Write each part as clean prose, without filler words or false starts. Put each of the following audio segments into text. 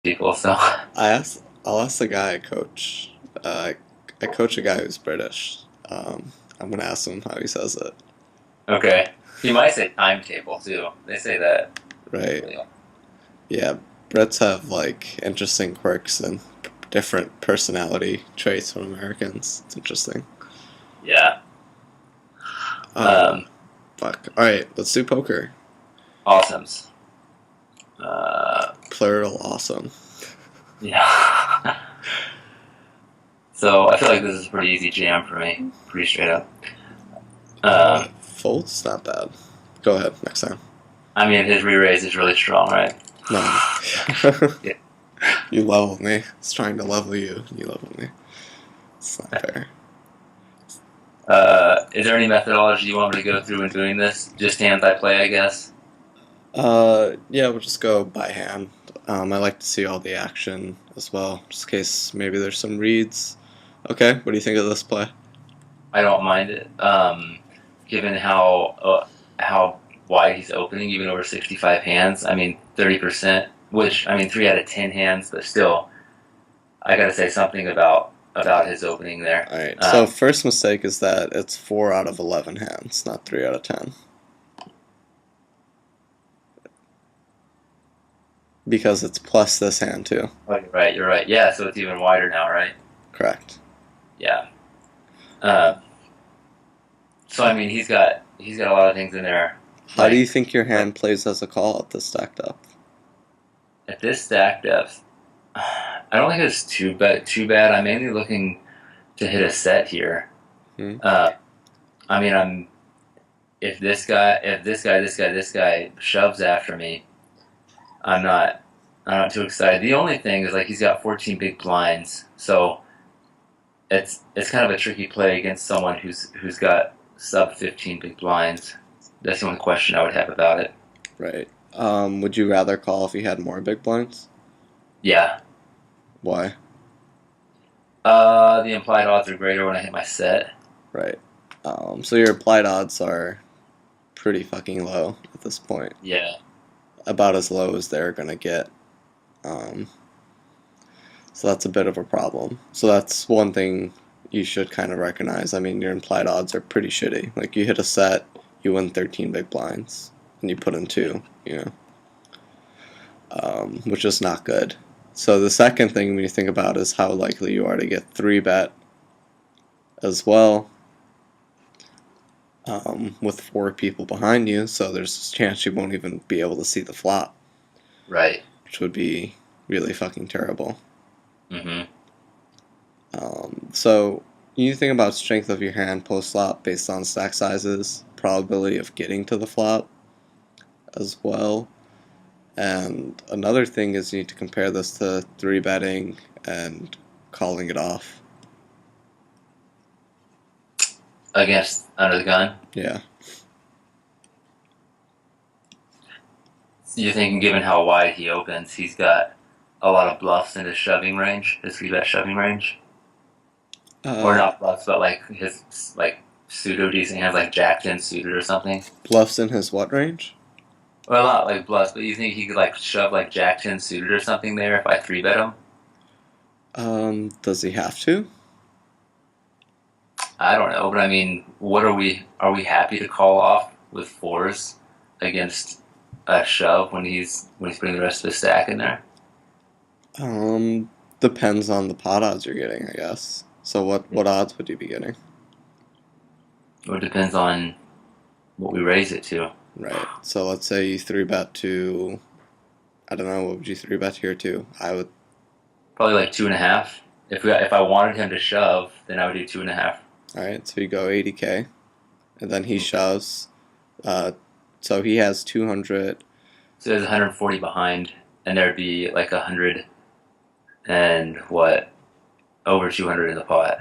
people. So I'll ask the guy I coach. I coach a guy who's British. I'm gonna ask him how he says it. okay, he might say timetable too. They say that Right. really. Yeah. Brits have like interesting quirks and different personality traits from Americans. It's interesting. Yeah. Um, Um, fuck. All right, let's do poker. awesomes. Uh, Plural awesome. yeah. So I feel like this is a pretty easy jam for me. Pretty straight up. Um, Fold's not bad. Go ahead next time. I mean, his re-raise is really strong, right? No. Yeah. You leveled me. It's trying to level you. You leveled me. It's not fair. Is there any methodology you want me to go through in doing this? Just hands I play, I guess. Yeah, we'll just go by hand. I like to see all the action as well, just in case maybe there's some reads. Okay, what do you think of this play? I don't mind it. Given how wide he's opening, even over 65 hands. I mean, 30%, which I mean, 3 out of 10 hands, but still, I got to say something about his opening there. Alright, so first mistake is that it's 4 out of 11 hands, not 3 out of 10. Because it's plus this hand too. Oh, you're right. You're right. Yeah, so it's even wider now, right? Correct. Yeah. Uh, so I mean, he's got a lot of things in there. How do you Like think your hand plays as a call at this stacked up? at this stack depth, I don't think it's too bad. Too bad. I'm mainly looking to hit a set here. Hmm? Uh, I mean, if this guy shoves after me, I'm not, I'm not too excited. The only thing is like he's got 14 big blinds, so it's kind of a tricky play against someone who's got sub 15 big blinds. That's the only question I would have about it. Right. Would you rather call if you had more big blinds? Yeah. Why? The implied odds are greater when I hit my set. Right. So your applied odds are pretty fucking low at this point. Yeah. About as low as they're gonna get. Um, so that's a bit of a problem. So that's one thing you should kind of recognize. I mean, your implied odds are pretty shitty. Like you hit a set, you win 13 big blinds, and you put in two. Which is not good. So the second thing when you think about is how likely you are to get three bet as well, with four people behind you. So there's a chance you won't even be able to see the flop, Right. which would be really fucking terrible. Mm-hmm. So you think about strength of your hand post flop based on stack sizes, probability of getting to the flop as well. And another thing is you need to compare this to three betting and calling it off. Against under the gun. Yeah. You're thinking, given how wide he opens, he's got a lot of bluffs in his shoving range, his three bet shoving range, or Uh, not bluffs, but like his like pseudo decent hands, like Jack 10 suited or something. Bluffs in his what range? Well, not like bluffs, but you think he could like shove like Jack 10 suited or something there if I three bet him? Does he have to? I don't know, but I mean, what are we? Are we happy to call off with fours against a shove when he's putting the rest of his stack in there? Depends on the pot odds you're getting, I guess. So what odds would you be getting? Or it depends on what we raise it to. Right. So let's say you three bet to, I don't know, what would you three bet here to? I would. Probably like 2.5. If I wanted him to shove, then I would do 2.5. All right. So you go 80K, and then he shoves. Uh, so he has 200. So there's 140 behind, and there'd be like 100 and what over 200 in the pot.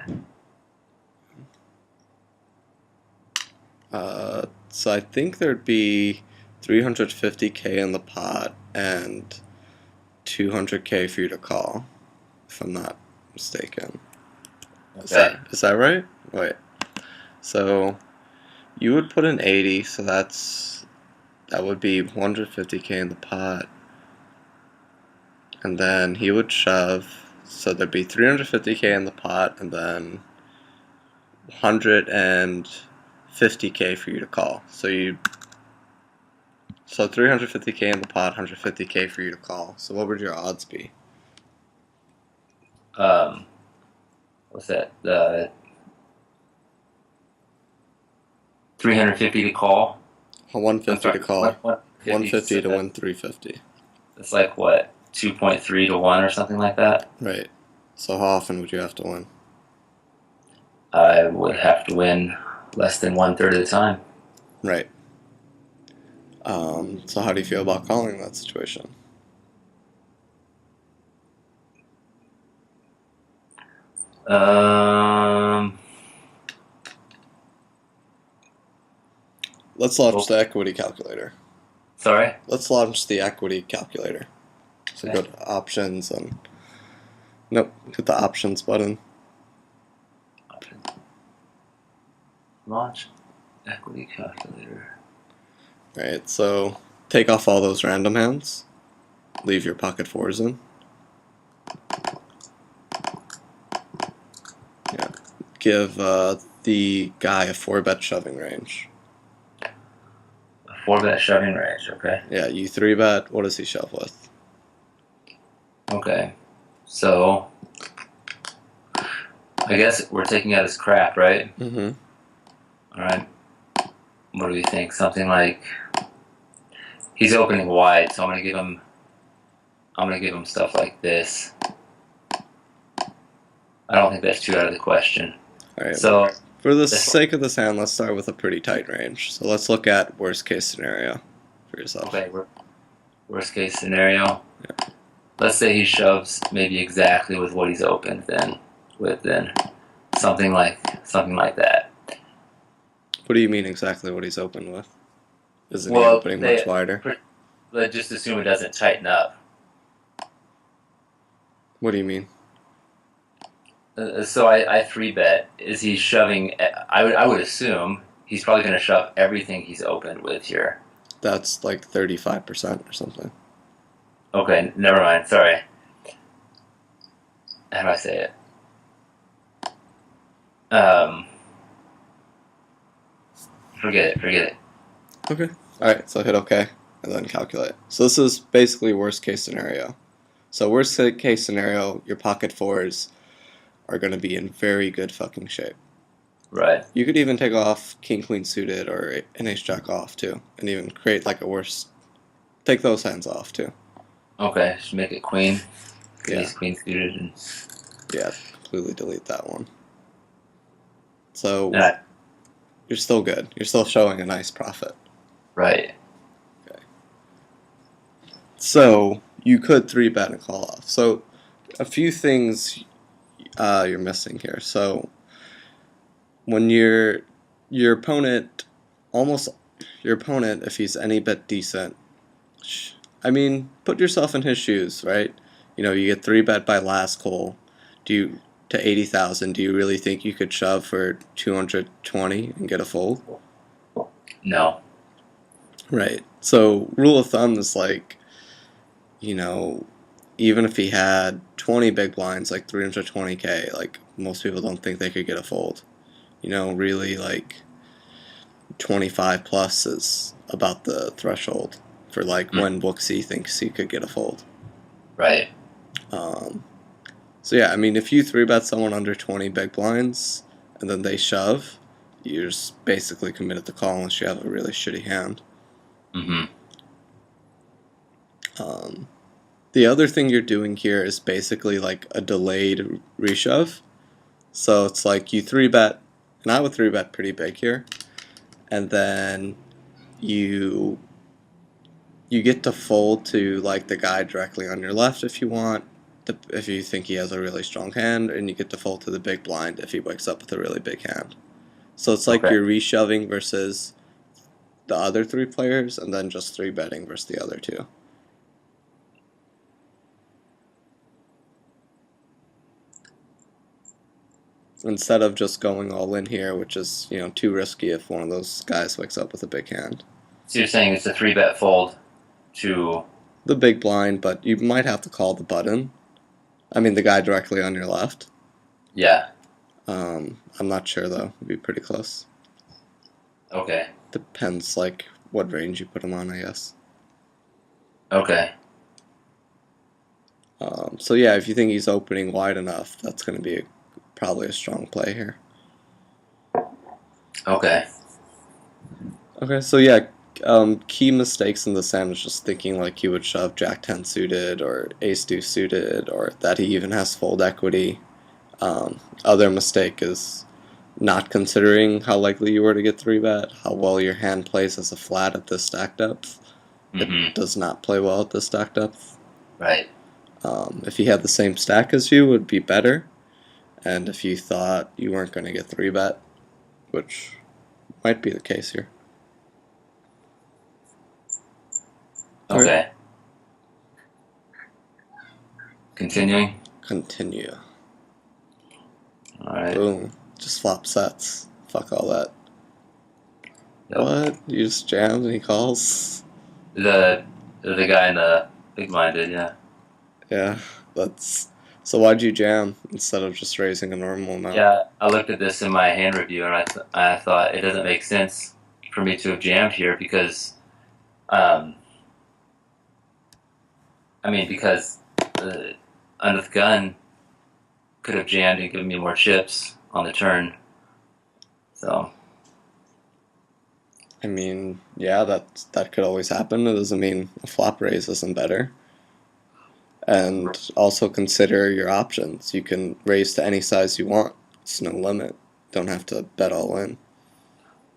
So I think there'd be 350K in the pot and 200K for you to call, if I'm not mistaken. Okay. Is that right? Wait. So you would put in 80, so that would be 150K in the pot, and then he would shove. So there'd be 350k in the pot, and then 150k for you to call. So 350k in the pot, 150k for you to call. So what would your odds be? What's that? 350 to call. 150 to call. 150, 150 to win 350. It's like what, 2.3 to 1 or something like that? Right. So how often would you have to win? I would have to win less than 1/3 of the time. Right. So how do you feel about calling that situation? Let's launch the equity calculator. Sorry? Let's launch the equity calculator. So go to options and nope, hit the options button. Launch equity calculator. Right, so take off all those random hands. Leave your pocket fours in. Yeah. Give the guy a 4-bet shoving range. A 4-bet shoving range, okay. Yeah, you 3-bet. What does he shove with? Okay. So I guess we're taking out his crap, right? Mm-hmm. Alright. What do we think? Something like he's opening wide, so I'm gonna give him stuff like this. I don't think that's too out of the question. All right. So for the sake of this hand, let's start with a pretty tight range. So let's look at worst case scenario for yourself. okay, worst case scenario. Yeah. Let's say he shoves maybe exactly with what he's opened then something like that. What do you mean exactly what he's opened with? Isn't he Well, opening much wider? Let's just assume it doesn't tighten up. What do you mean? So I 3-bet. Is he shoving? I would assume he's probably going to shove everything he's opened with here. That's like 35% or something. Okay, never mind. Sorry. How do I say it? Forget it. Okay. Alright, so hit OK and then calculate. So this is basically worst case scenario. So worst case scenario, your pocket fours are going to be in very good fucking shape. Right. You could even take off king queen suited or an ace jack off too, and even create like a worse. Take those hands off too. Okay, just make it queen. Yeah. Ace queen suited and Yeah, completely delete that one. So nah, you're still good. You're still showing a nice profit. right. Okay. So you could 3-bet and call off. So a few things you're missing here. So when your opponent, if he's any bit decent, I mean, put yourself in his shoes, right? You know, you get 3-bet by last call. To 80,000. Do you really think you could shove for 220 and get a fold? No. Right. So rule of thumb is like, you know, even if he had 20 big blinds, like 320k, like most people don't think they could get a fold. You know, really like 25 plus is about the threshold for like when Wooksy thinks he could get a fold. Right. So yeah, I mean, if you 3-bet someone under 20 big blinds and then they shove, you're just basically committed to call unless you have a really shitty hand. Mm-hmm. The other thing you're doing here is basically like a delayed reshove. So it's like you 3-bet, and I would 3-bet pretty big here, and then you get to fold to like the guy directly on your left if you want. If you think he has a really strong hand, and you get to fold to the big blind if he wakes up with a really big hand. So it's like you're reshoving versus the other 3 players, and then just 3-betting versus the other 2. Instead of just going all in here, which is, you know, too risky if one of those guys wakes up with a big hand. So you're saying it's a 3-bet fold to the big blind, but you might have to call the button. I mean, the guy directly on your left. Yeah. I'm not sure though. It'd be pretty close. Okay. Depends like what range you put him on, I guess. Okay. So yeah, if you think he's opening wide enough, that's going to be probably a strong play here. Okay. Okay, so yeah, key mistakes in this hand is just thinking like he would shove Jack 10 suited or Ace Deuce suited, or that he even has fold equity. Other mistake is not considering how likely you were to get 3-bet, how well your hand plays as a flat at this stack depth. Mm-hmm. It does not play well at this stack depth. Right. If he had the same stack as you, it would be better. And if you thought you weren't going to get 3-bet, which might be the case here. Okay. Continuing. Continue. All right. Boom. Just flop sets. Fuck all that. Yep. What? You just jams and he calls? The guy in the big blind did, yeah. Yeah, that's... So why'd you jam instead of just raising a normal amount? Yeah, I looked at this in my hand review and I thought it doesn't make sense for me to have jammed here because, because under the gun could have jammed and given me more chips on the turn. So. I mean, yeah, that could always happen. It doesn't mean a flop raise isn't better. And also consider your options. You can raise to any size you want. It's no limit. Don't have to bet all in.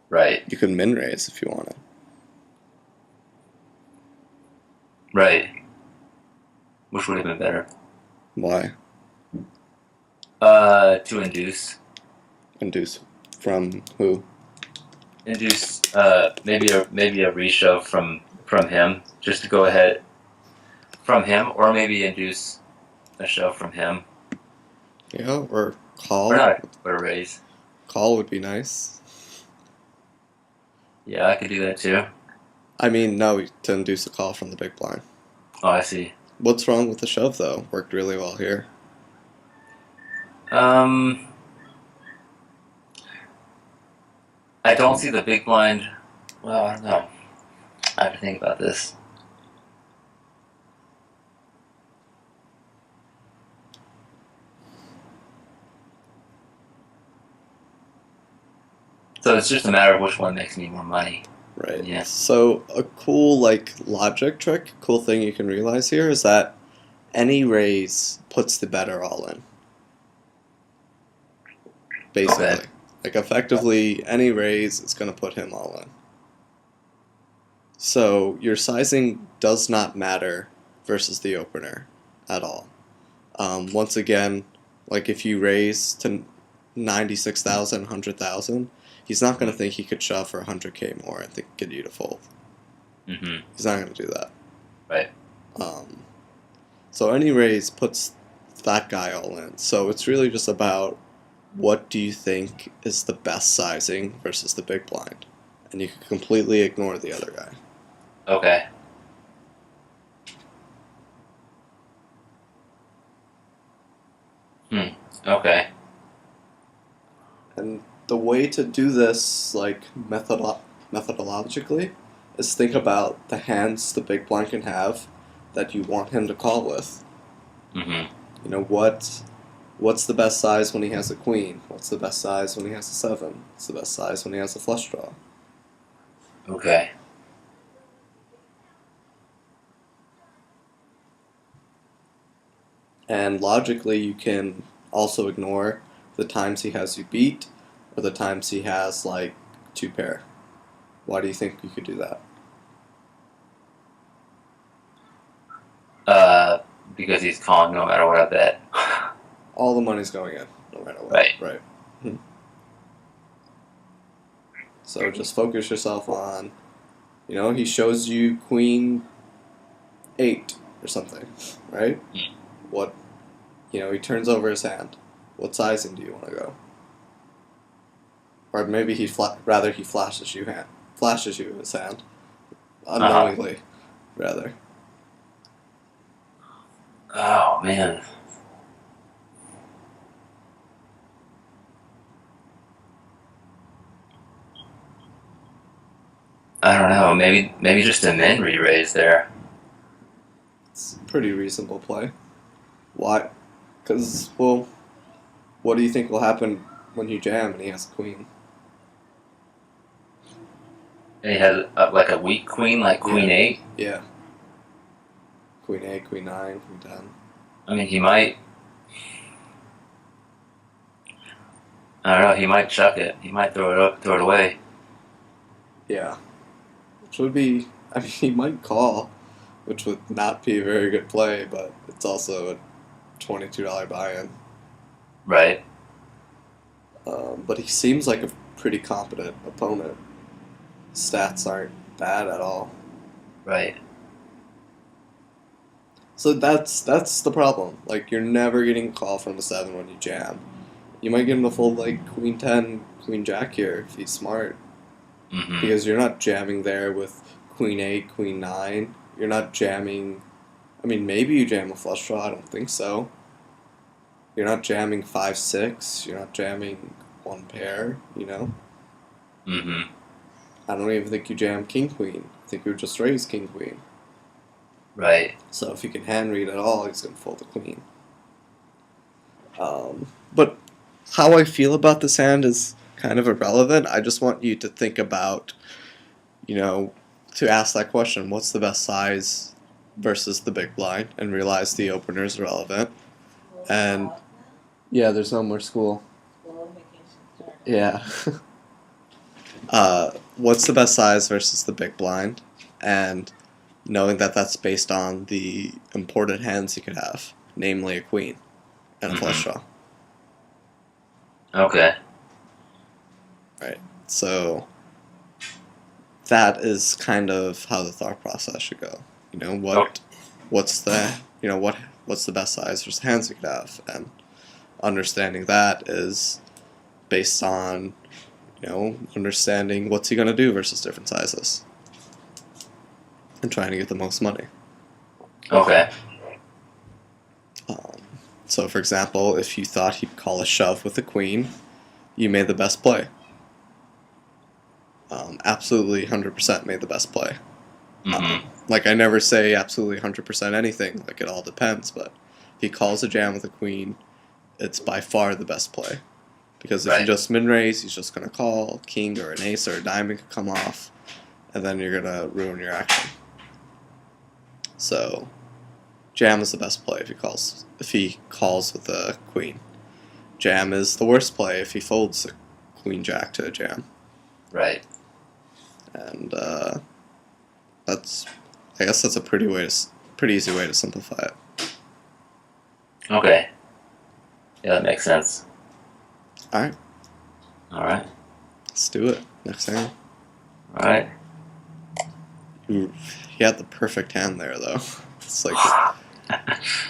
Right. You can min raise if you want to. Right. Which would have been better. Why? To induce. Induce from who? Induce maybe a reshove from him just to go ahead from him, or maybe induce a shove from him. Yeah, or call. Or not a raise. Call would be nice. Yeah, I could do that too. I mean, no, to induce a call from the big blind. Oh, I see. What's wrong with the shove though? Worked really well here. I don't see the big blind. Well, I don't know. I have to think about this. So it's just a matter of which one makes me more money. Right. Yeah. So a cool logic trick, cool thing you can realize here is that any raise puts the better all in. Basically. Okay. Effectively any raise is gonna put him all in. So your sizing does not matter versus the opener at all. Once again, if you raise to 96,000, 100,000, he's not going to think he could shove for 100K more and get you to fold. Mm-hmm. He's not going to do that. Right. So any raise puts that guy all in. So it's really just about what do you think is the best sizing versus the big blind. And you can completely ignore the other guy. Okay. Okay. And the way to do this, methodologically, is think about the hands the big blind can have that you want him to call with. Mm-hmm. What's the best size when he has a queen? What's the best size when he has a 7? What's the best size when he has a flush draw? Okay. And logically, you can also ignore the times he has you beat or the times he has, 2 pair. Why do you think you could do that? Because he's calling no matter what I bet. All the money's going in, no matter what. Right. So just focus yourself on, he shows you queen 8 or something, right? Mm. What, he turns over his hand. What sizing do you want to go? Or maybe he flashes you his hand, unknowingly, rather. Oh man, I don't know. Maybe just a min re-raise there. It's a pretty reasonable play. Why? Because, well, what do you think will happen when you jam and he has queen? And he has like a weak queen, like queen Yeah. eight. Yeah. Queen 8, Queen 9, Queen 10. I mean, he might. I don't know. He might chuck it. He might throw it up, throw it away. Yeah. Which would be, I mean, he might call, which would not be a very good play, but it's also a $22 buy in. Right. But he seems like a pretty competent opponent. Stats aren't bad at all. Right. So that's the problem. Like you're never getting a call from a 7 when you jam. You might get him to fold like Queen 10, Queen Jack here if he's smart. Mm-hmm. Because you're not jamming there with Queen 8, Queen 9. You're not jamming. I mean, maybe you jam a flush draw. I don't think so. You're not jamming 5, 6. You're not jamming one pair, you know? Mm-hmm. I don't even think you jam King Queen. I think you would just raise King Queen. Right. So if you can hand read at all, he's going to fold the Queen. But how I feel about this hand is kind of irrelevant. I just want you to think about, you know, to ask that question, what's the best size versus the big blind, and realize the opener is relevant. And yeah, there's no more school. Yeah. What's the best size versus the big blind, and knowing that that's based on the important hands you could have, namely a queen and a flush Mm-hmm. draw. Okay. Right. So that is kind of how the thought process should go. You know Oh, what's the what's the best size versus hands you could have, and understanding that is based on understanding what's he gonna do versus different sizes and trying to get the most money. okay. Um, so, for example, if you thought he'd call a shove with a queen, you made the best play. Absolutely 100% made the best play. Mm-hmm. Like, I never say absolutely 100% anything, like, it all depends, but if he calls a jam with a queen, it's by far the best play. Because if you Right. just min raise, he's just going to call, king or an ace or a diamond could come off, and then you're going to ruin your action. So, jam is the best play if he calls with a queen. Jam is the worst play if he folds a queen jack to a jam. Right. And that's I guess that's a pretty easy way to simplify it. Okay. Yeah, that makes sense. All right, All right. let's do it. Next hand. All right. Ooh, he had the perfect hand there though. It's like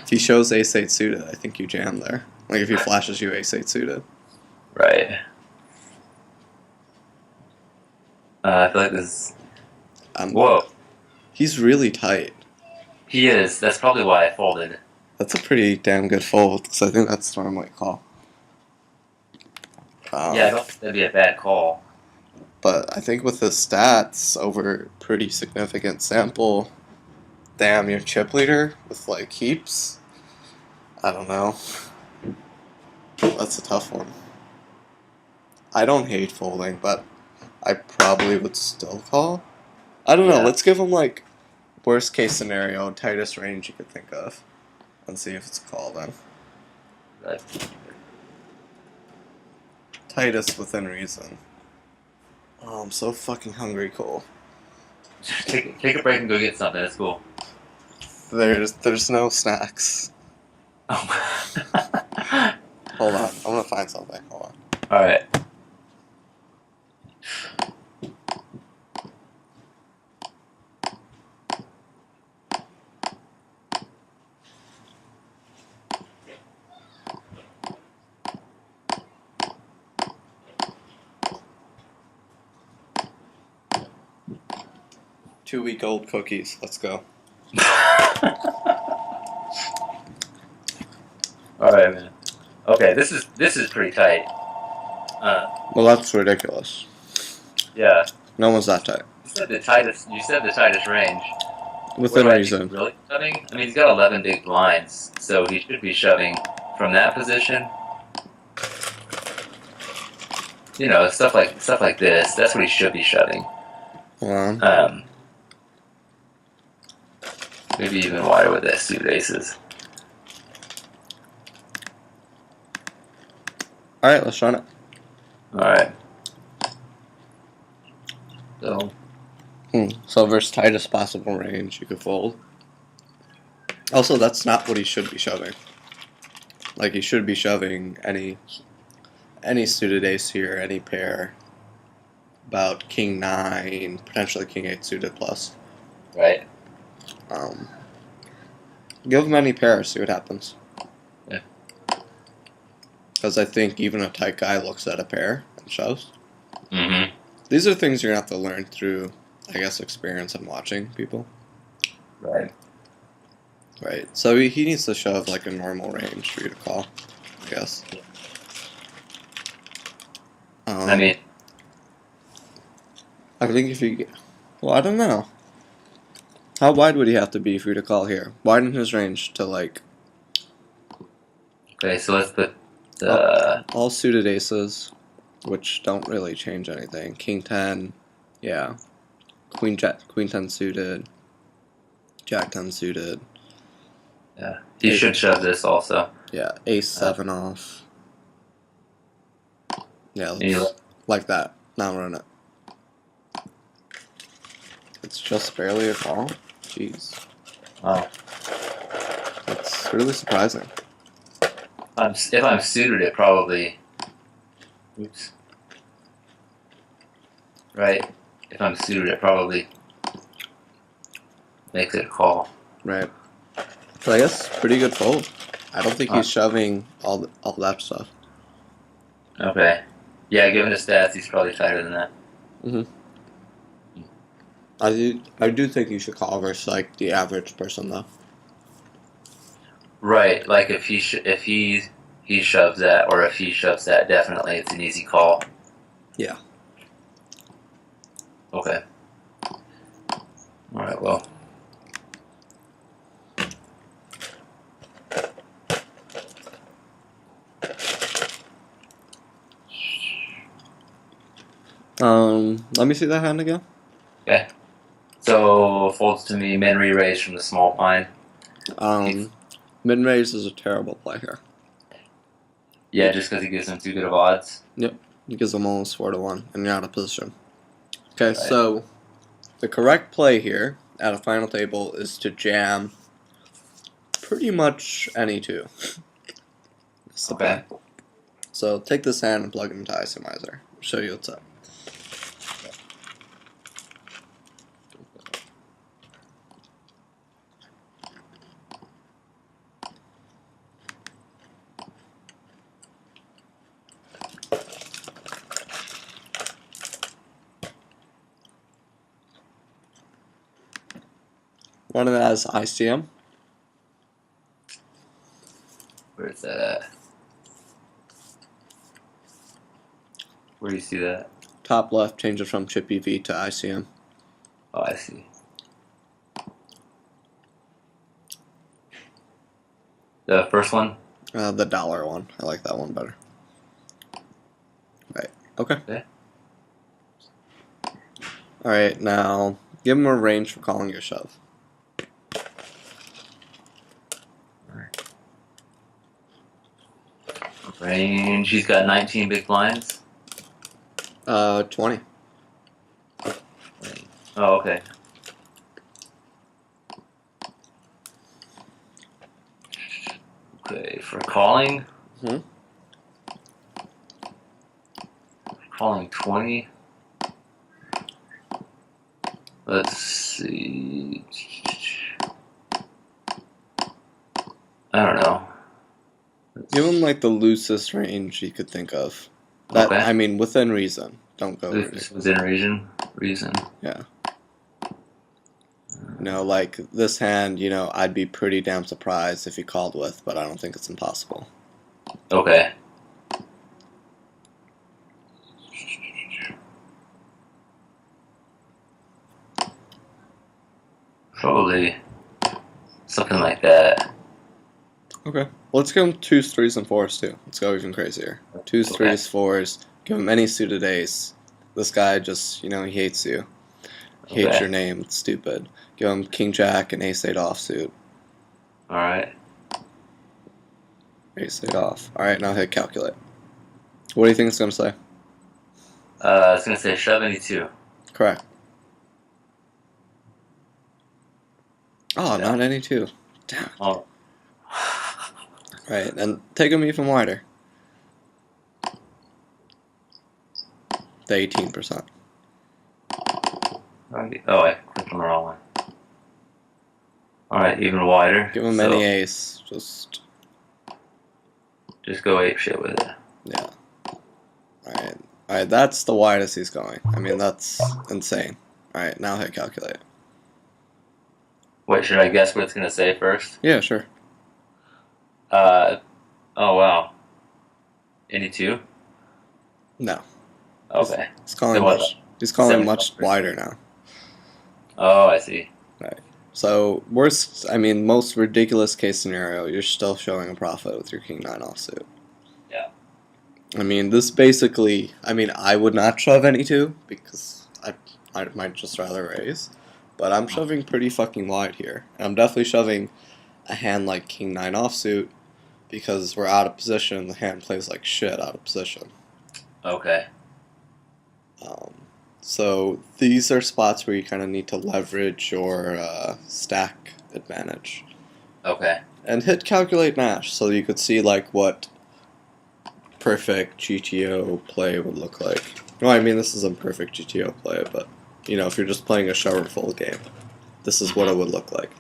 if he shows ace 8 suited, I think you jam there. Like if he flashes you ace 8 suited. Right. I feel like this. Um, Whoa. he's really tight. He is. That's probably why I folded. That's a pretty damn good fold because I think that's normally a call. Yeah, I don't think that'd be a bad call. But I think with the stats over pretty significant sample, damn, your chip leader with like heaps. I don't know. That's a tough one. I don't hate folding, but I probably would still call. I don't know. Yeah. Let's give him like worst case scenario, tightest range you could think of, and see if it's a call then. Right. Tightest within reason. Oh, I'm so fucking hungry, Cole. Take a break and go get something. That's cool. There's no snacks. Oh. Hold on, I'm gonna find something. Hold on. All right. Two-week-old cookies. Let's go. All right, man. Okay, this is pretty tight. Well, that's ridiculous. Yeah. No one's that tight. You said the tightest. You said the tightest range. What Within do I do? reason. Really shoving? I mean, he's got 11 big blinds, so he should be shoving from that position. You know, stuff like this. That's what he should be shoving. Hold on. Maybe even wider with that suit aces. All right, let's run it. All right. So So versus tightest possible range, you could fold. Also, that's not what he should be shoving. Like, he should be shoving any suited ace here, any pair. About king 9, potentially king 8 suited plus. right. Give him any pair, see what happens. Yeah. Because I think even a tight guy looks at a pair and shoves. Mm-hmm. These are things you're going to have to learn through, I guess, experience and watching people. Right. Right. So he needs to shove like a normal range for you to call, I guess. I mean, I think if you, well, I don't know. How wide would he have to be for you to call here? Widen his range to like okay. So let's put the all suited aces, which don't really change anything. King 10, yeah. Queen 10 suited. Jack 10 suited. yeah. He should shove this also. Yeah, ace 7 off. Yeah, Yeah. like that. Now run it. It's just barely a call. Jeez. Wow. That's really surprising. If I'm suited, it probably. Oops. Right. If I'm suited, it probably makes it a call. Right. So I guess pretty good fold. I don't think he's shoving all that stuff. Okay. Yeah, given his stats, he's probably tighter than that. I do think you should call versus like the average person though. Right. Like if he shoves that, or if he shoves that, definitely it's an easy call. Yeah. Okay. All right. Well. Let me see that hand again. Okay. So folds to me, min re-raise from the small blind. Mid raise is a terrible play here. Yeah, just because he gives him too good of odds. He gives them almost 4-1, and you're out of position. Okay, Right. so the correct play here at a final table is to jam pretty much any two. That's the Okay. play. So take this hand and plug it into Isomizer. I'll show you what's up. Run it as ICM. Where's that at? Where do you see that? Top left, change it from chip EV to ICM. Oh, I see. The first one? The dollar one. I like that one better. Right. Okay. Okay. Alright, now give him a range for calling your shove. Range. He's got 19 big blinds. 20. Oh, okay. Okay, for calling. Mhm. Calling 20. Let's see. I don't know. Give him like the loosest range you could think of. That Okay. I mean, within reason. Don't go. This was in reason. Yeah. Like this hand, I'd be pretty damn surprised if he called with, but I don't think it's impossible. Okay. Probably something like that. Okay. Let's give him twos, threes, and fours too. Let's go even crazier. Twos, Okay. threes, fours. Give him any suited ace. This guy just, he hates you. He hates Okay. your name. It's stupid. Give him king jack and ace eight offsuit. All right. Ace eight off. All right, now hit calculate. What do you think it's gonna say? I was gonna say shove any two. Correct. Oh, Yeah. not any two. Damn it. Oh. Right, and take him even wider. The 18%. Oh, I clicked on the wrong one. All right, even wider. Give him So, any ace. Just go ape shit with it. Yeah. Alright, that's the widest he's going. I mean, that's insane. Alright, now hit calculate. Wait, should I guess what it's gonna say first? Yeah, sure. Oh wow. Any two? No. Okay. He's calling So what? he's calling 7 much wider now. Oh, I see. So, most ridiculous case scenario, you're still showing a profit with your king 9 offsuit. Yeah. I mean, this basically, I would not shove any two because I might just rather raise, but I'm shoving pretty fucking wide here. And I'm definitely shoving a hand like king 9 offsuit because we're out of position. The hand plays like shit out of position. Okay. So these are spots where you kind of need to leverage your stack advantage. Okay. And hit calculate mash so you could see like what perfect GTO play would look like. Well, I mean this isn't perfect GTO play, but if you're just playing a shower full game, this is what it would look like.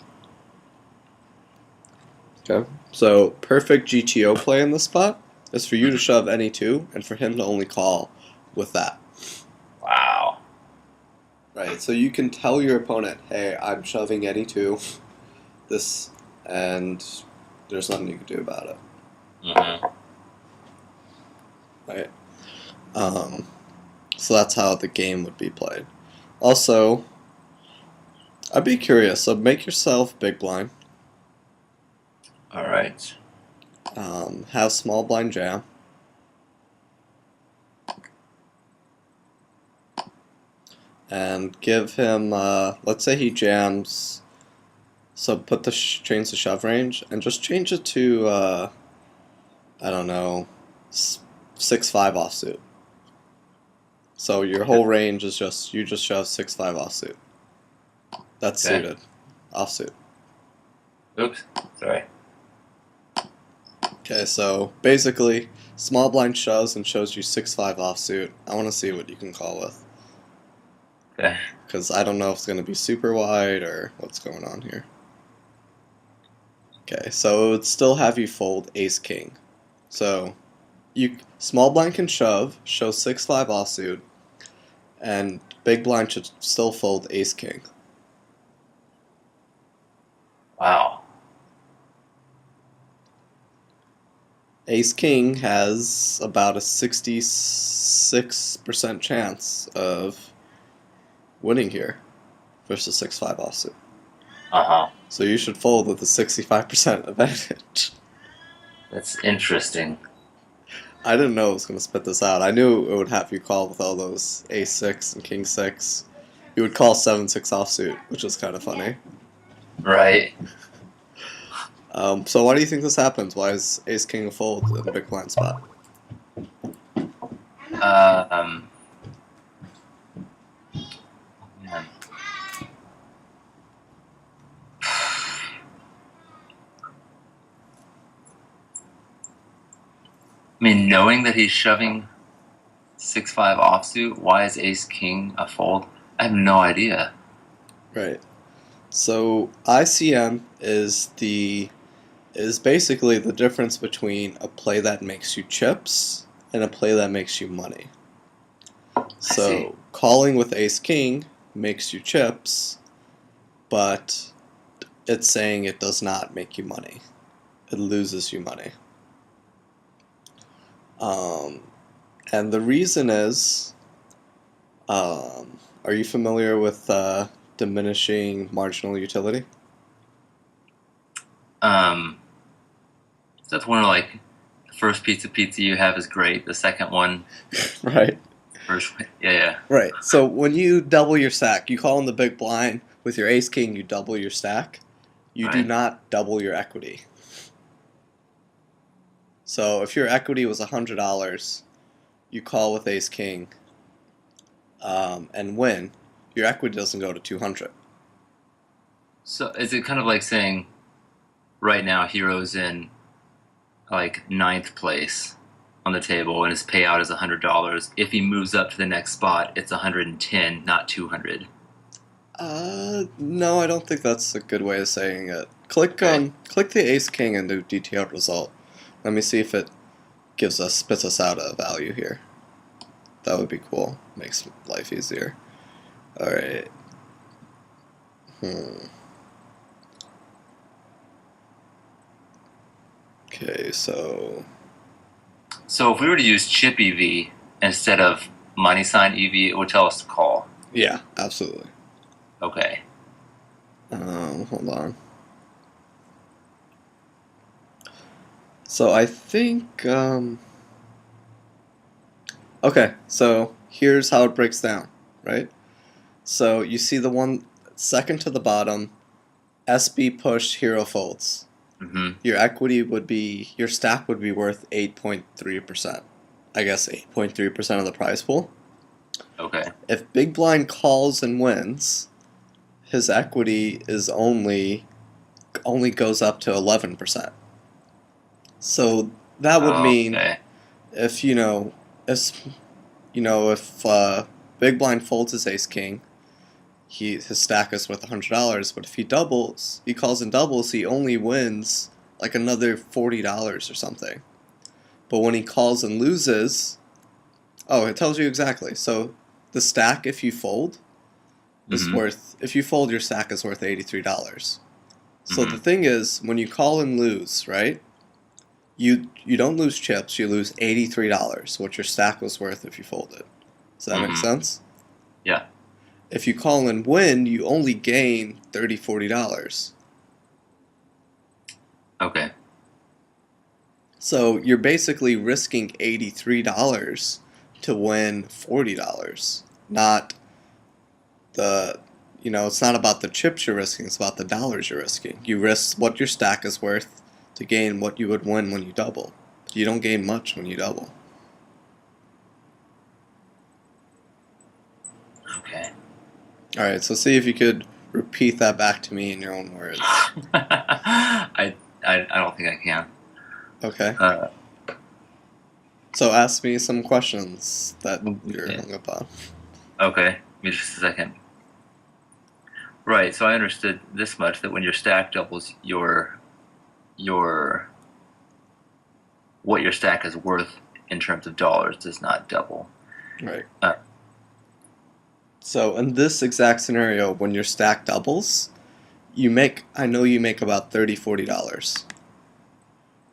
Okay. So perfect GTO play in this spot is for you to shove any two and for him to only call with that. Wow. Right, so you can tell your opponent, hey, I'm shoving any two, this, and there's nothing you can do about it. Mm-hmm. Right? So that's how the game would be played. Also, I'd be curious, so make yourself big blind, All right. have small blind jam, and give him, let's say he jams, so put the change the shove range, and just change it to, I don't know, 6-5 offsuit. So your whole range is you just shove 6-5 offsuit. That's Okay. suited. Offsuit. Oops. Sorry. Okay, so basically, small blind shoves and shows you 6-5 offsuit. I want to see what you can call with. Okay. Because I don't know if it's going to be super wide or what's going on here. Okay, so it would still have you fold ace king. So, small blind can shove, show 6-5 offsuit, and big blind should still fold ace king. Wow. Ace king has about a 66% chance of winning here versus 6-5 offsuit. Uh-huh. So you should fold with a 65% advantage. That's interesting. I didn't know it was going to spit this out. I knew it would have you call with all those ace 6 and king 6. You would call 7-6 offsuit, which is kind of funny. Right. So why do you think this happens? Why is ace king a fold in the big blind spot? Man. I mean, knowing that he's shoving 6-5 offsuit, why is ace king a fold? I have no idea. Right. So ICM is basically the difference between a play that makes you chips and a play that makes you money. see. So calling with ace king makes you chips, but it's saying it does not make you money. It loses you money. Um, and the reason is, are you familiar with diminishing marginal utility? Um, that's one of like the first piece of pizza you have is great. The second one, Right. first, yeah, yeah, Right. So when you double your stack, you call in the big blind with your ace king, you double your stack. You do right. not double your equity. So if your equity was $100, you call with ace king and win. Your equity doesn't go to 200. So is it kind of like saying right now Hero's in like ninth place on the table and his payout is $100. If he moves up to the next spot, it's 110, not 200. No, I don't think that's a good way of saying it. Okay. Click the ace king and do detailed result. Let me see if it spits us out a value here. That would be cool. Makes life easier. All right. Okay, so So if we were to use chip EV instead of money sign EV, it would tell us to call. yeah, absolutely. Okay. Hold on. So I think okay, so here's how it breaks down, right? So you see the one second to the bottom, SB pushed, hero folds. Mm-hmm. Your stack would be worth 8.3%. I guess 8.3% of the prize pool. Okay. If Big Blind calls and wins, his equity is only goes up to 11%. So that would mean Okay. if if Big Blind folds his ace king, his stack is worth $100. But if he calls and doubles, he only wins like another $40 or something. But when he calls and loses, oh, it tells you exactly. So the stack, if you fold, is Mm-hmm. worth. If you fold, your stack is worth $83. So the Mm-hmm. thing is, when you call and lose, right? You don't lose chips. You lose $83, what your stack was worth if you folded. Does that make Mm-hmm. sense? Yeah. If you call and win, you only gain $40. Okay. So you're basically risking $83 to win $40. Not the it's not about the chips you're risking, it's about the dollars you're risking. You risk what your stack is worth to gain what you would win when you double. You don't gain much when you double. Okay. Alright, so see if you could repeat that back to me in your own words. I don't think I can. Okay. Uh, So ask me some questions that you're yeah. hung up on. Okay. Give me just a second. Right. So I understood this much that when your stack doubles, your what your stack is worth in terms of dollars does not double. Right. Uh, So in this exact scenario, when your stack doubles, I know you make about $30-$40.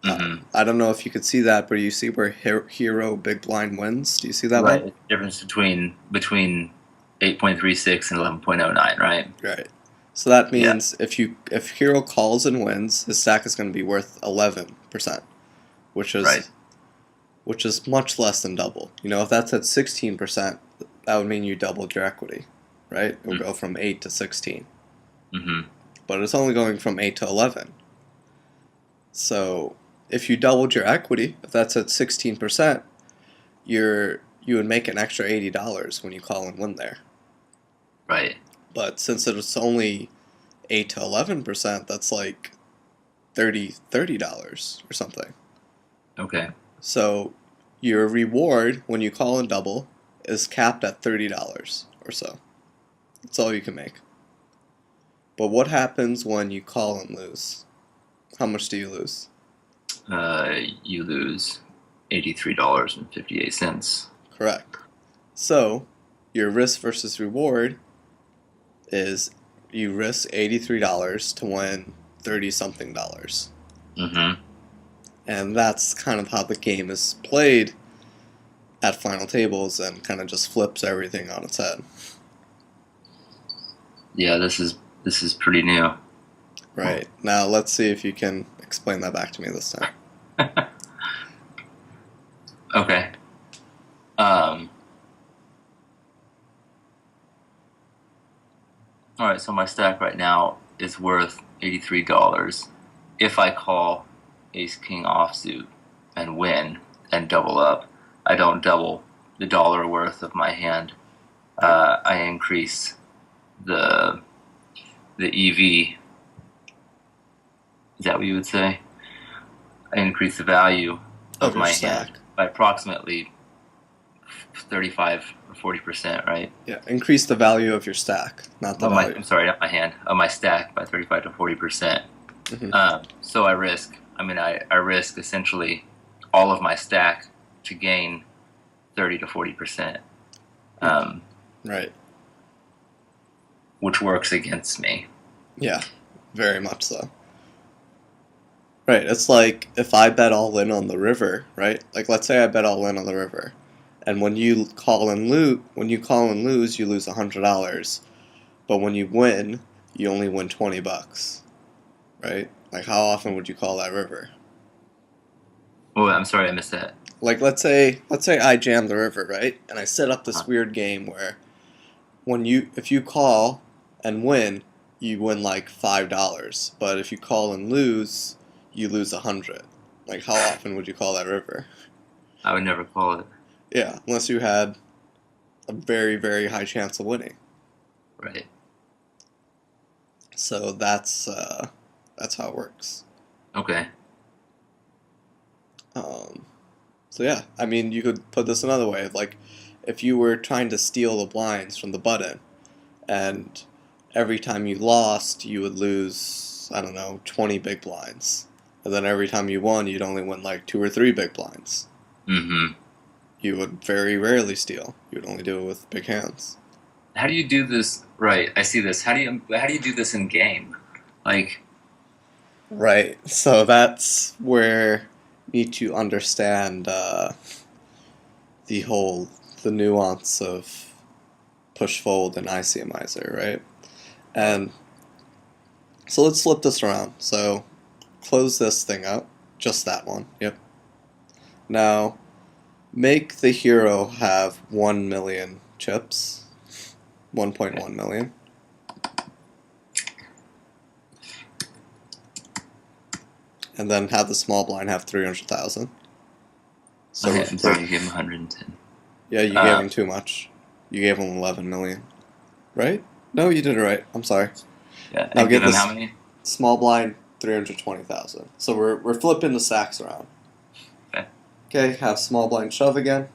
mm-hmm. I don't know if you could see that, but you see where Hero Big Blind wins? Do you see that Right. one? It's the difference between 8.36 and 11.09. Right. Right. So that Yeah. means if Hero calls and wins, his stack is going to be worth 11%, which Right. is much less than double. If that's at 16%, that would mean you doubled your equity, right? It would go from 8 to 16. Mm-hmm. But it's only going from 8 to 11. So if you doubled your equity, if that's at 16%, you would make an extra $80 when you call and win there. Right. But since it's only 8 to 11%, that's like $30 or something. Okay. So your reward when you call and double is capped at $30 or so. That's all you can make. But what happens when you call and lose? How much do you lose? You lose $83.58. Correct. So your risk versus reward is you risk $83 to win 30 something dollars. Mm-hmm. And that's kind of how the game is played at final tables and kind of just flips everything on its head. Yeah, this is pretty new. Right. Now let's see if you can explain that back to me this time. Okay. All right, so my stack right now is worth $83. If I call Ace King offsuit and win and double up, I don't double the dollar worth of my hand. I increase the EV. Is that what you would say? I increase the value Of of your my stack. hand by approximately 35 or 40%, right? Yeah, increase the value of your stack, not the value. I'm sorry, not my hand. Of my stack by 35 to 40%. Mhm. So I risk. I risk essentially all of my stack to gain 30 to 40%, Right. which works against me. Yeah, very much so. Right, it's like if I bet all in on the river, right? Like let's say I bet all in on the river, and when you call and lose, you lose $100. But when you win, you only win $20, right? Like how often would you call that river? Oh, I'm sorry, I missed that. Like let's say I jam the river, right? And I set up this Huh. weird game where if you call and win, you win like $5, but if you call and lose, you lose 100. Like how often would you call that river? I would never call it. Yeah, unless you had a very very high chance of winning. Right. So that's how it works. Okay. Um, so yeah, I mean you could put this another way. Like if you were trying to steal the blinds from the button, and every time you lost, you would lose, I don't know, 20 big blinds. And then every time you won, you'd only win like 2 or 3 big blinds. Mm-hmm. You would very rarely steal. You would only do it with big hands. How do you do this? Right. I see this. How do you do this in game? Like, Right. So that's where you need to understand the whole the nuance of push fold and ICMizer, right? And so let's flip this around. So close this thing up, just that one. Yep. Now make the hero have 1 million chips, 1.1 million. And then have the small blind have 300,000. So okay, I'm sorry, you gave him 110. yeah, you gave him too much. You gave him 11 million, right? No, you did it right. I'm sorry. Yeah. Now And give give him this how many? small blind 320,000. So we're flipping the stacks around. Okay. Okay, have small blind shove again.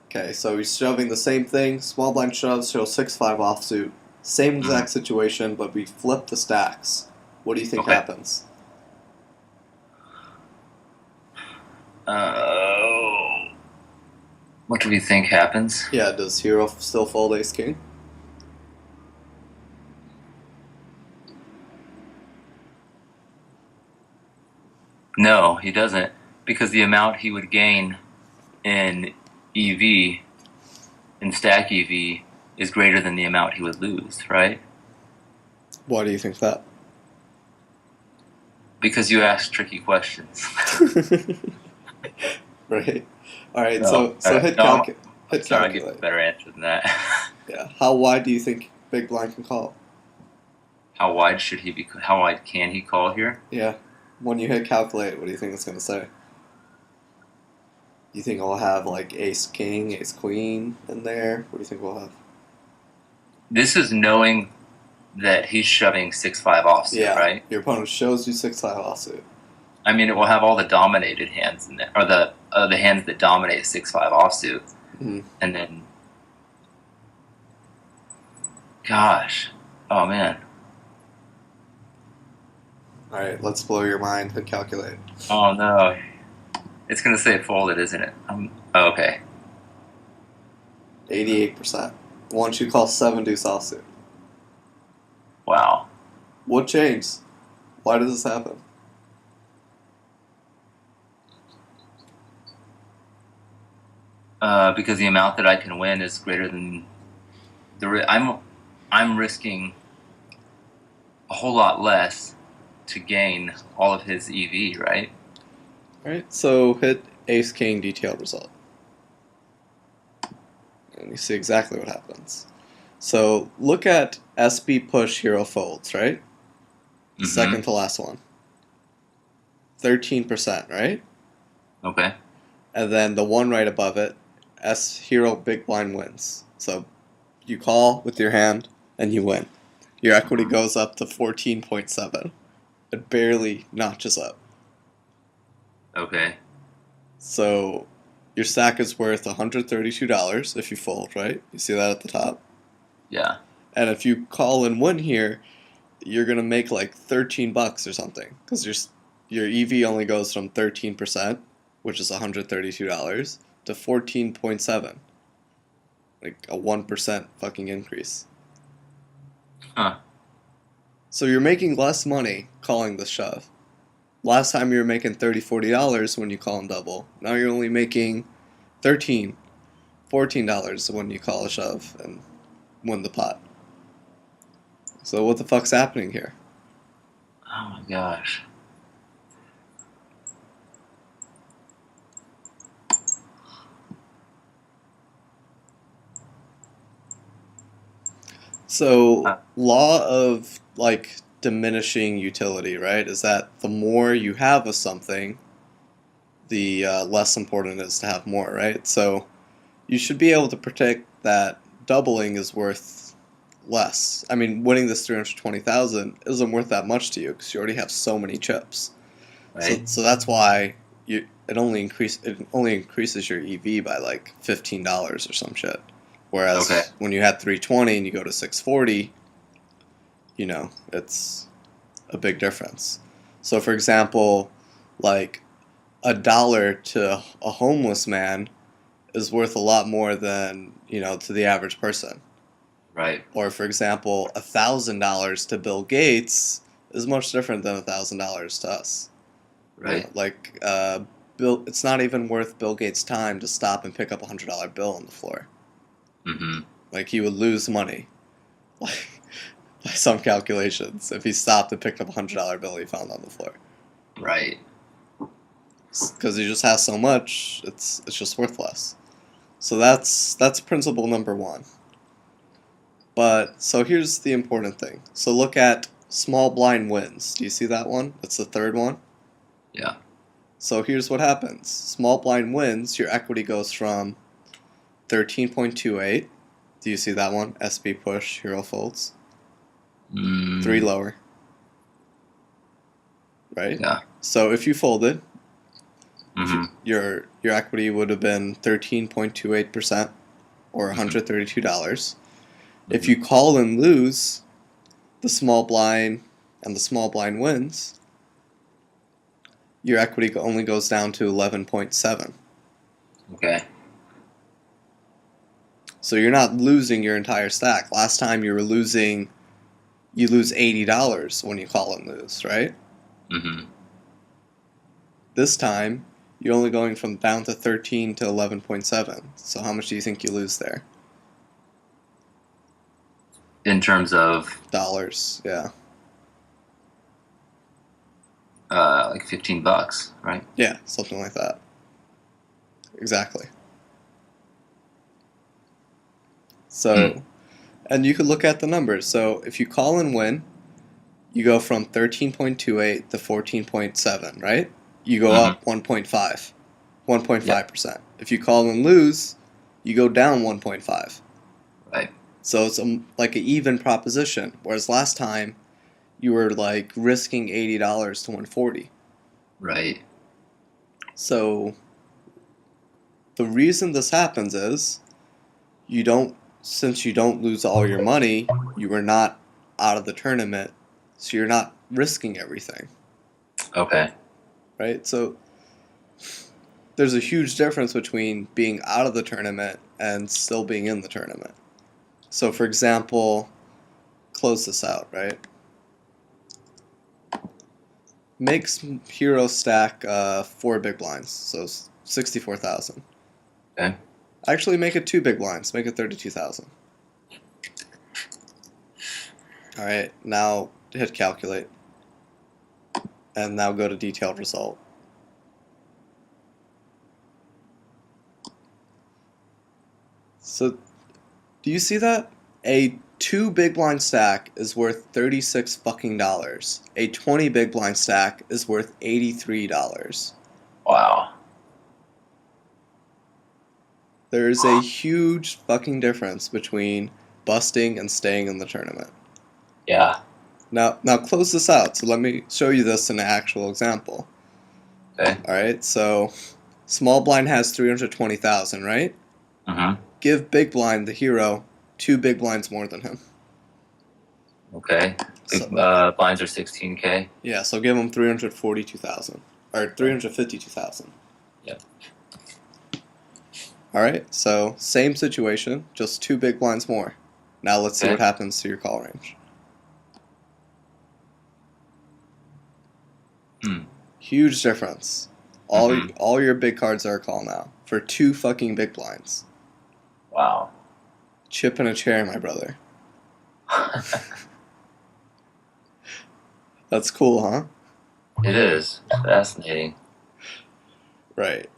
Okay, so he's shoving the same thing. Small blind shoves, show 6-5 offsuit. Same exact situation, but we flip the stacks. What do you think Okay. happens? What do we think happens? Yeah, does hero still fold ace king? No, he doesn't, because the amount he would gain in EV, in stack EV, is greater than the amount he would lose, right? Why do you think that? Because you ask tricky questions. Right. All right. No, So hit no, hit sorry, I'll give a calculate. better answer than that. Yeah. How wide do you think big blind can call? How wide should he be? How wide can he call here? Yeah. When you hit calculate, what do you think it's gonna say? You think we'll have like ace king, ace queen in there? What do you think we'll have? This is knowing that he's shoving 6-5 offsuit, Yeah. right? Your opponent shows you 6-5 offsuit. I mean, it will have all the dominated hands in there, or the hands that dominate 6-5 offsuit, Mhm. and then, gosh, oh man, All right. Let's blow your mind. Hit calculate. oh no, it's gonna say folded, isn't it? Oh, okay, 88%. once you call 7 deuce offsuit. Wow. What changed? Why does this happen? Because the amount that I can win is greater than I'm risking a whole lot less to gain all of his EV, right? Alright, so hit ace king detailed result. And you see exactly what happens. So look at SB push hero folds, right? The second to last one. 13%, right? Okay. And then the one right above it, S hero big blind wins. So you call with your hand and you win. Your equity goes up to 14.7. It barely notches up. Okay. So your stack is worth $132 if you fold, right? You see that at the top? Yeah. And if you call and win here, you're gonna make like $13 or something, because your EV only goes from 13%, which is $132, to 14.7, like a 1% fucking increase. Huh. So you're making less money calling the shove. Last time you were making $30, $40 when you call and double. Now you're only making $13, $14 when you call a shove and win the pot. So what the fuck's happening here? Oh my gosh. So law of like diminishing utility, right? Is that the more you have of something, the less important it is to have more, right? So you should be able to predict that doubling is worth less. I mean, winning this 320,000 isn't worth that much to you because you already have so many chips. Right. So that's why it only increases your EV by like $15 or some shit. Whereas Okay. when you had 320 and you go to 640, you know, it's a big difference. So for example, like $1 to a homeless man is worth a lot more than, you know, to the average person. Right. Or for example, $1,000 to Bill Gates is much different than $1,000 to us. You Right. know, like Bill, it's not even worth Bill Gates' time to stop and pick up $100 bill on the floor. Mm-hmm. Like he would lose money, like by some calculations, if he stopped and picked up $100 bill he found on the floor. Right. Because he just has so much, it's just worth less. So that's principle number one. But so here's the important thing. So look at small blind wins. Do you see that one? That's the third one. Yeah. So here's what happens. Small blind wins, your equity goes from 13.28. Do you see that one? SB push, hero folds. 3 lower. Right? Yeah. So if you folded, Mm-hmm. your equity would have been 13.28% or $132. If you call and lose the small blind and the small blind wins, your equity only goes down to 11.7. Okay. So you're not losing your entire stack. Last time you lose $80 when you call and lose, right? Mm-hmm. This time, you're only going from down to 13 to 11.7. So how much do you think you lose there? In terms of Dollars, yeah. like $15, right? Yeah, something like that. Exactly. So, and you could look at the numbers. So if you call and win, you go from 13.28 to 14.7, right? You go up 1.5. 1.5%. If you call and lose, you go down 1.5. Right. So it's like an even proposition. Whereas last time, you were like risking $80 to 140. Right. So the reason this happens is since you don't lose all your money, you are not out of the tournament, so you're not risking everything. Okay. Right? So there's a huge difference between being out of the tournament and still being in the tournament. So for example, close this out, right? Makes hero stack 4 big blinds, so 64,000. Okay. Actually, make it 2 big blinds. Make it 32,000. All right, now hit calculate, and now go to detailed result. So, do you see that? A 2 big blind stack is worth 36 fucking dollars. A 20 big blind stack is worth $83. Wow. There is a huge fucking difference between busting and staying in the tournament. Yeah. Now close this out. So let me show you this in an actual example. Okay. All right. So small blind has 320,000, right? Mm-hmm. Give big blind the hero 2 big blinds more than him. Okay. So, Blinds are 16K. yeah. So give him 342,000 or 352,000. Yep. All right. So same situation, just 2 big blinds more. Now let's see Okay. what happens to your call range. Hmm. Huge difference. All your big cards are a call now for 2 fucking big blinds. Wow. Chip in a chair, my brother. That's cool, huh? It is fascinating. Right.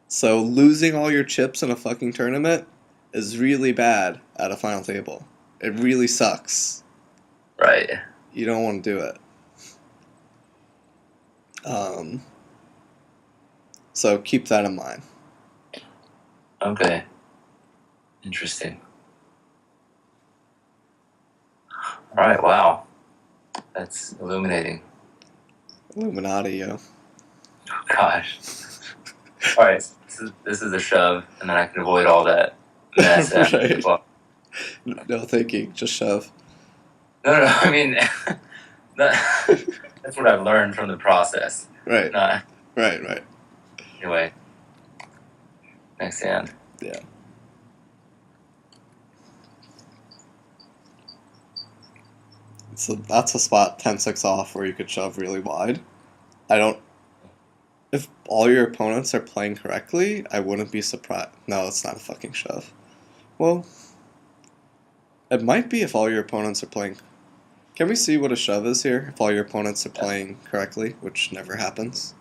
So losing all your chips in a fucking tournament is really bad at a final table. It really sucks. Right. You don't want to do it. So keep that in mind. Okay. Interesting. All right. Wow. That's illuminating. Illuminati, yo. Oh, gosh. All right. This is a shove, and then I can avoid all that mess. After Right. well, No thinking, just shove. no. I mean, that's what I've learned from the process. Right, Not, right. anyway. Next hand. Yeah. So that's a spot 10-6 off where you could shove really wide. If all your opponents are playing correctly, I wouldn't be surprised. No, it's not a fucking shove. Well, it might be if all your opponents are playing. Can we see what a shove is here? If all your opponents are playing correctly, which never happens.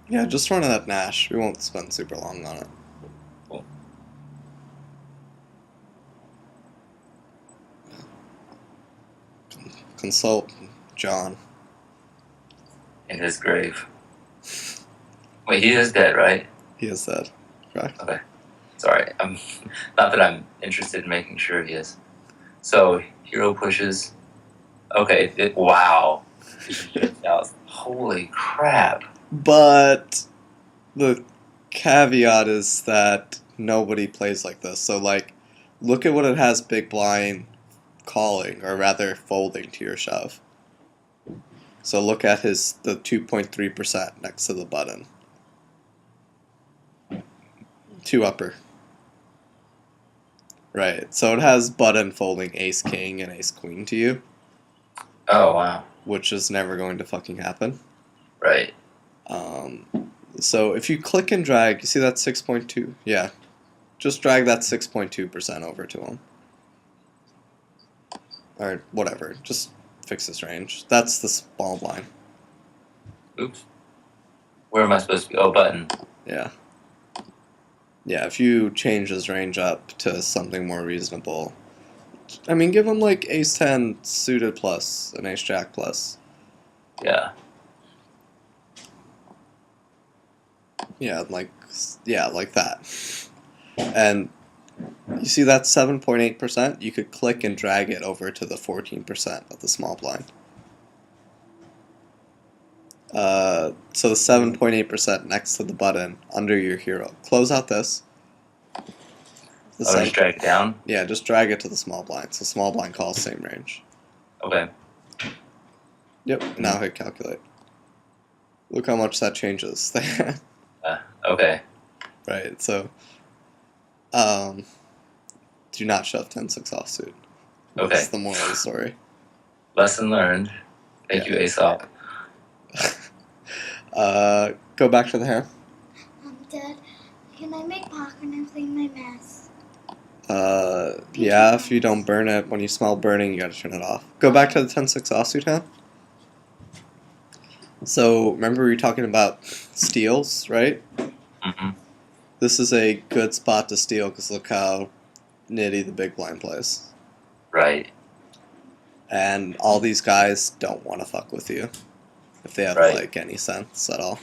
Yeah, just run it at Nash. We won't spend super long on it. Cool. Consult John. In his grave. Wait, he is dead, right? He is dead. Correct. Okay. Sorry. Not that I'm interested in making sure he is. So hero pushes. Okay. Wow. Holy crap. But the caveat is that nobody plays like this. So, like, look at what it has big blind calling, or rather folding to your shove. So look at the 2.3% next to the button. 2 upper. Right. So it has button folding ace king and ace queen to you, Oh, wow. which is never going to fucking happen. Right. So if you click and drag, you see that 6.2? Yeah. Just drag that 6.2% over to him. Or whatever. Just fix his range. That's the small blind. Oops. Where am I supposed to be? Oh, button. Yeah. Yeah, if you change his range up to something more reasonable. I mean, give him like ace 10 suited plus, an ace jack plus. Yeah. Yeah, like that. And you see that 7.8%? You could click and drag it over to the 14% of the small blind. So the 7.8% next to the button under your hero. Close out this. Just drag it down? Yeah, just drag it to the small blind. So small blind calls same range. Okay. Yep, now hit calculate. Look how much that changes. Okay. right? So, um, do not shove 10-6 offsuit. Okay. That's the moral of the story. Lesson learned. Thank you, Aesop. Go back to the hand. Dad, can I make popcorn and clean my mess? Yeah, if you don't burn it, when you smell burning, you gotta turn it off. Go back to the 10-6 offsuit hand. So, remember we were talking about steals, right? Mm-hmm. This is a good spot to steal because look how nitty the big blind plays. Right. And all these guys don't want to fuck with you if they have Right. like any sense at all.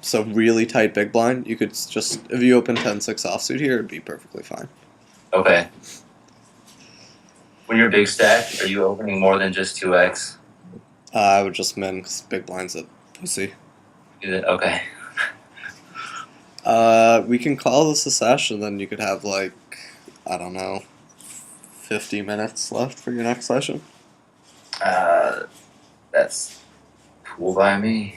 So really tight big blind, you could just, if you open 10-6 offsuit here, it'd be perfectly fine. Okay. When you're big stack, are you opening more than just 2x? I would just min because big blind's a pussy. Is it? Okay. We can call this a session, then you could have like, I don't know, 50 minutes left for your next session. That's cool by me.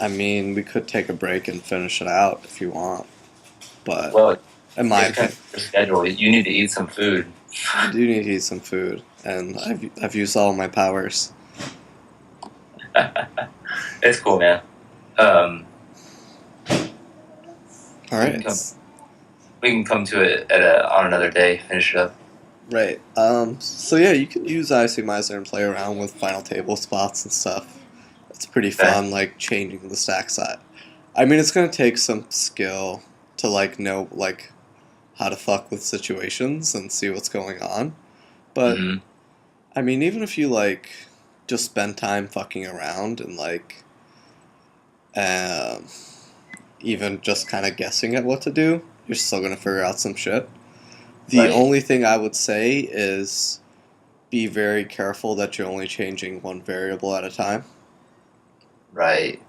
I mean, we could take a break and finish it out if you want, but Well, in my it's kind opinion, of your schedule. You need to eat some food. I do need to eat some food, and I've used all my powers. It's cool, man. All right, We can come to it on another day. Finish it up. right. So yeah, you can use Isomizer and play around with final table spots and stuff. It's pretty fun, like changing the stack size. I mean, it's gonna take some skill to like know like how to fuck with situations and see what's going on. But Mhm. I mean, even if you like just spend time fucking around and like even just kind of guessing at what to do, you're still gonna figure out some shit. The Right. only thing I would say is be very careful that you're only changing one variable at a time. Right.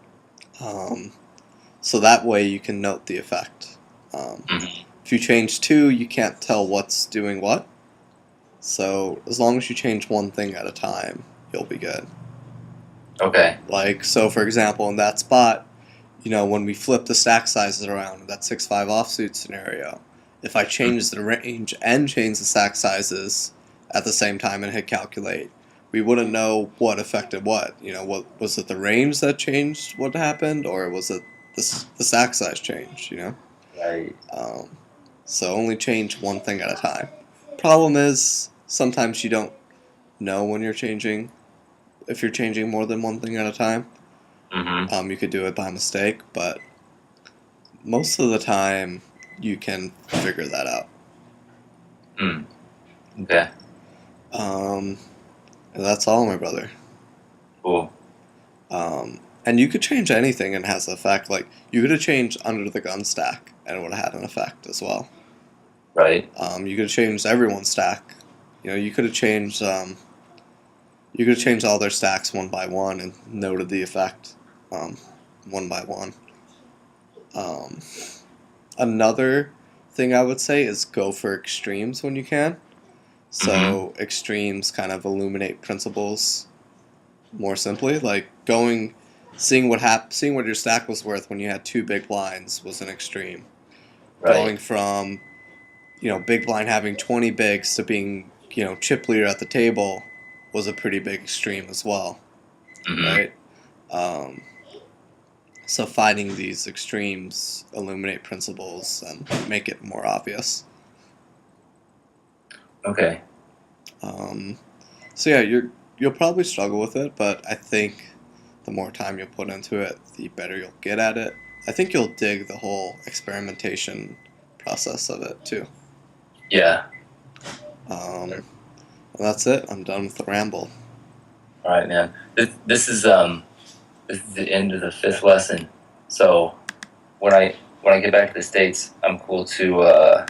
So that way you can note the effect. Mhm. If you change two, you can't tell what's doing what. So as long as you change one thing at a time, you'll be good. Okay. Like, so for example, in that spot, you know, when we flip the stack sizes around, that 6-5 offsuit scenario, if I change the range and change the stack sizes at the same time and hit calculate, we wouldn't know what affected what. You know, what was it, the range that changed what happened, or was it the stack size change, you know? Right. So only change one thing at a time. Problem is, sometimes you don't know when you're changing, if you're changing more than one thing at a time. Mm-hmm. You could do it by mistake, but most of the time you can figure that out. Okay. And that's all, my brother. Cool. And you could change anything and it has an effect. Like, you could have changed under the gun stack and it would have had an effect as well. Right. You could have changed everyone's stack. You know, you could have changed all their stacks one by one and noted the effect one by one. Another thing I would say is go for extremes when you can. So extremes kind of illuminate principles more simply. Like seeing what your stack was worth when you had two big blinds was an extreme. Right. Going from, you know, big blind having 20 bigs to being, you know, chip leader at the table was a pretty big extreme as well, Mhm. right? So finding these extremes illuminate principles and make it more obvious. Okay. So yeah, you'll probably struggle with it, but I think the more time you put into it, the better you'll get at it. I think you'll dig the whole experimentation process of it too. Yeah. Well, that's it. I'm done with the ramble. All right, man. This is the end of the 5th lesson. So when I get back to the States, I'm cool to